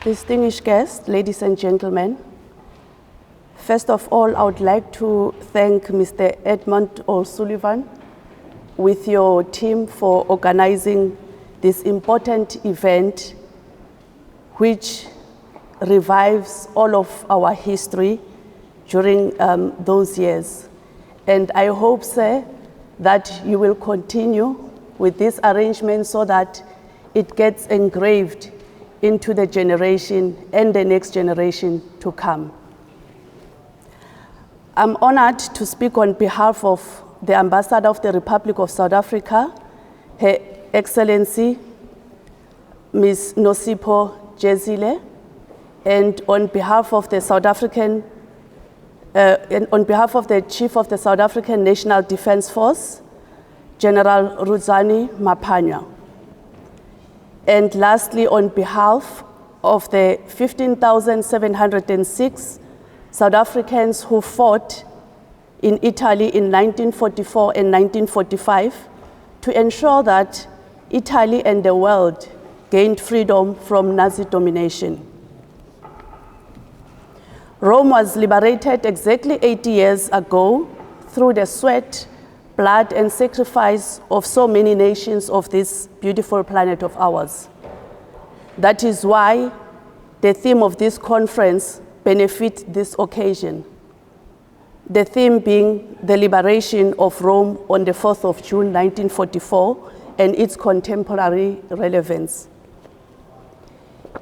Distinguished guests, ladies and gentlemen, first of all, I would like to thank Mr. Edmund O'Sullivan with your team for organizing this important event which revives all of our history during those years. And I hope, sir, that you will continue with this arrangement so that it gets engraved into the generation and the next generation to come. I'm honored to speak on behalf of the Ambassador of the Republic of South Africa, Her Excellency, Ms. Nosipho Jezile, and on behalf of the on behalf of the Chief of the South African National Defence Force, General Ruzani Maphanya. And lastly, on behalf of the 15,706 South Africans who fought in Italy in 1944 and 1945 to ensure that Italy and the world gained freedom from Nazi domination. Rome was liberated exactly 80 years ago through the sweat, blood, and sacrifice of so many nations of this beautiful planet of ours. That is why the theme of this conference benefits this occasion. The theme being the liberation of Rome on the 4th of June, 1944, and its contemporary relevance.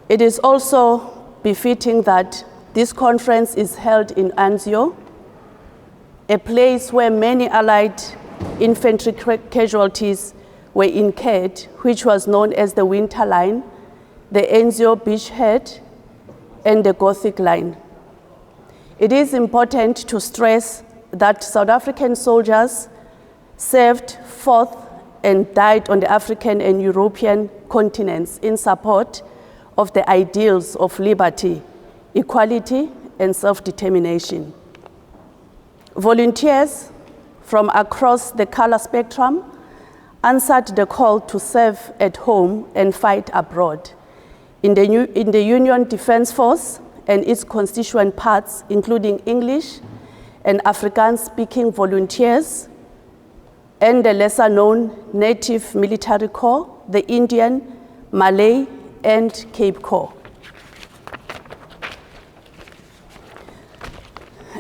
It is also befitting that this conference is held in Anzio, a place where many Allied infantry casualties were incurred, which was known as the Winter Line, the Anzio Beachhead, and the Gothic Line. It is important to stress that South African soldiers served, fought, and died on the African and European continents in support of the ideals of liberty, equality, and self-determination. Volunteers from across the color spectrum answered the call to serve at home and fight abroad in the Union Defence Force and its constituent parts, including English and Afrikaans-speaking volunteers, and the lesser-known Native Military Corps, the Indian, Malay, and Cape Corps.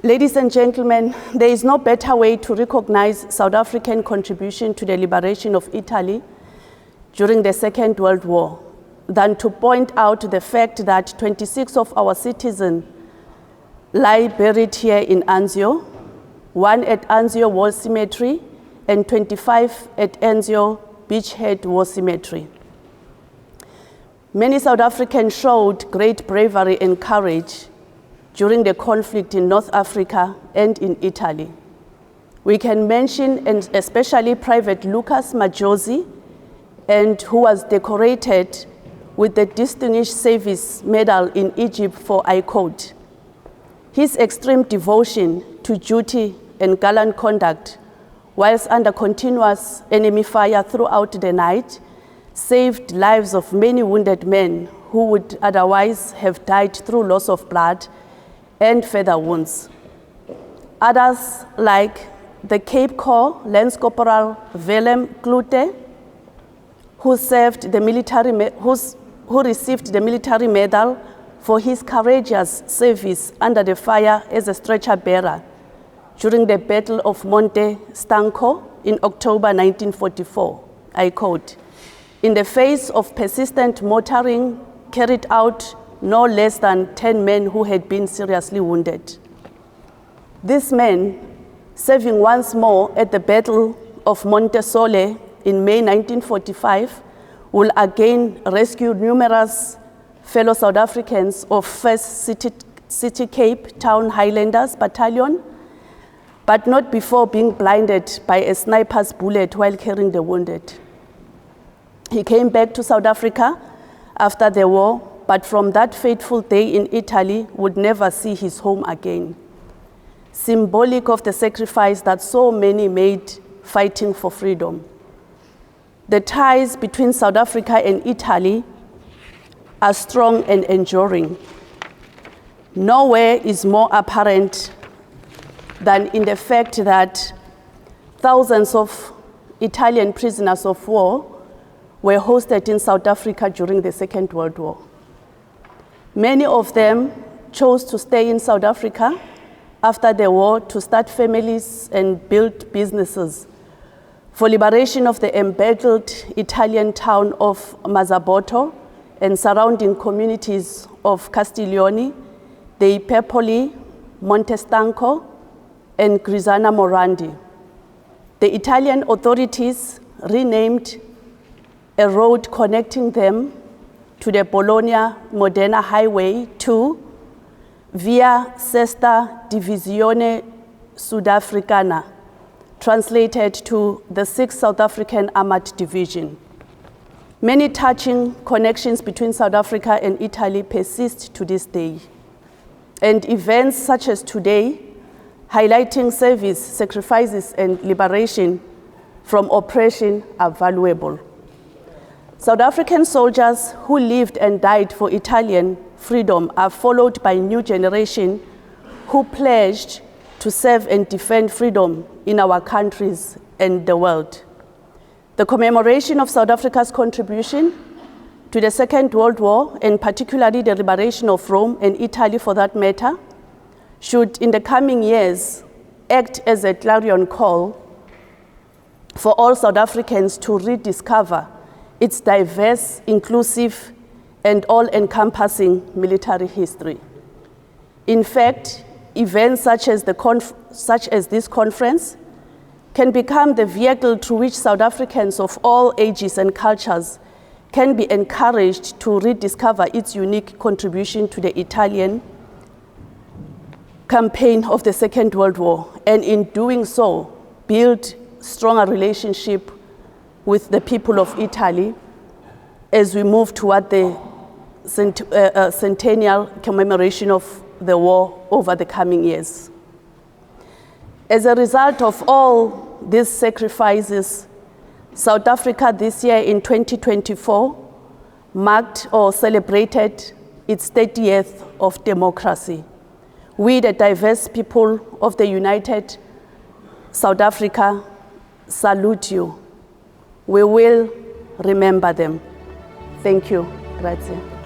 Ladies and gentlemen, there is no better way to recognize South African contribution to the liberation of Italy during the Second World War than to point out the fact that 26 of our citizens lie buried here in Anzio, 1 at Anzio War Cemetery and 25 at Anzio Beachhead War Cemetery. Many South Africans showed great bravery and courage during the conflict in North Africa and in Italy. We can mention, and especially Private Lucas Majosi, and who was decorated with the Distinguished Service Medal in Egypt for, I quote, his extreme devotion to duty and gallant conduct whilst under continuous enemy fire throughout the night saved lives of many wounded men who would otherwise have died through loss of blood and further wounds. Others, like the Cape Corps Lance Corporal Willem Klute, who received the military medal for his courageous service under the fire as a stretcher bearer during the Battle of Monte Stanco in October 1944. I quote, in the face of persistent mortaring carried out no less than 10 men who had been seriously wounded. These men, serving once more at the Battle of Monte Sole in May 1945, will again rescue numerous fellow South Africans of 1st City Cape Town Highlanders Battalion, but not before being blinded by a sniper's bullet while carrying the wounded. He came back to South Africa after the war, but from that fateful day in Italy would never see his home again. Symbolic of the sacrifice that so many made fighting for freedom. The ties between South Africa and Italy are strong and enduring. Nowhere is more apparent than in the fact that thousands of Italian prisoners of war were hosted in South Africa during the Second World War. Many of them chose to stay in South Africa after the war to start families and build businesses for liberation of the embattled Italian town of Mazzabotto and surrounding communities of Castiglione, Dei Pepoli, Montestanco, and Grisana Morandi. The Italian authorities renamed a road connecting them to the Bologna-Modena Highway to Via Sesta Divisione Sudafricana, translated to the 6th South African Armored Division. Many touching connections between South Africa and Italy persist to this day. And events such as today, highlighting service, sacrifices, and liberation from oppression are valuable. South African soldiers who lived and died for Italian freedom are followed by a new generation who pledged to serve and defend freedom in our countries and the world. The commemoration of South Africa's contribution to the Second World War, and particularly the liberation of Rome and Italy for that matter, should in the coming years act as a clarion call for all South Africans to rediscover its diverse, inclusive, and all-encompassing military history. In fact, events such as this conference can become the vehicle through which South Africans of all ages and cultures can be encouraged to rediscover its unique contribution to the Italian campaign of the Second World War, and in doing so, build stronger relationship with the people of Italy as we move toward the centennial commemoration of the war over the coming years. As a result of all these sacrifices, South Africa this year in 2024 marked or celebrated its 30th of democracy. We, the diverse people of the United South Africa, salute you. We will remember them. Thank you. Grazie.